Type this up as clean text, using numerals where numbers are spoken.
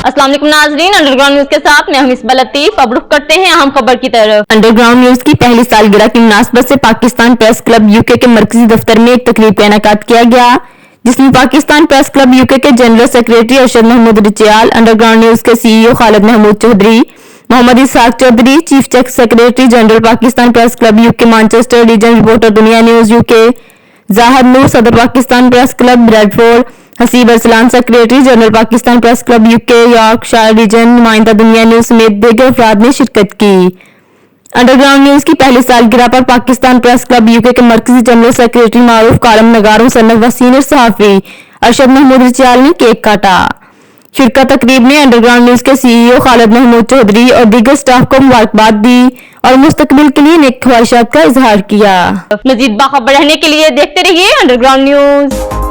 अस्सलाम वालेकुम नाज़रीन, अंडरग्राउंड न्यूज के साथ मैं हूं लतीफ। अब रुख करते हैं अहम खबर की तरफ। अंडरग्राउंड न्यूज की पहली सालगिरह की मुनासबत से पाकिस्तान प्रेस क्लब यूके के मरकजी दफ्तर में एक तकरीब का इनेकाद किया गया, जिसमें पाकिस्तान प्रेस क्लब यूके के जनरल सेक्रेटरी अरशद महमूद रिचयाल, अंडरग्राउंड न्यूज के CEO Khalid Mahmood Chaudhry, Mohammad Ishaq Chaudhry, chief secretary general Pakistan press club UK Manchester region, reporter Dunya news UK Zahid Noor, सदर Pakistan press club Bradford, Haseeb Arsalan, secretary general Pakistan press club UK Yorkshire region, नुमाइंदा दुनिया न्यूज समेत दीगर अफराद ने शिरकत की। अंडरग्राउंड न्यूज की पहली सालगिरह पर पाकिस्तान प्रेस क्लब यूके के मरकजी जनरल सेक्रेटरी मारूफ कालम नगार मुसन्नफ व सीनियर सहाफी अरशद महमूद रिचयाल ने केक काटा। शिरकत तकरीब में अंडरग्राउंड न्यूज के CEO खालिद महमूद चौधरी और दीगर स्टाफ को मुबारकबाद दी और मुस्तकबिल के लिए नेक ख्वाहिशात का इजहार किया। मजीद बाखबर रहने के लिए देखते रहिए अंडरग्राउंड न्यूज।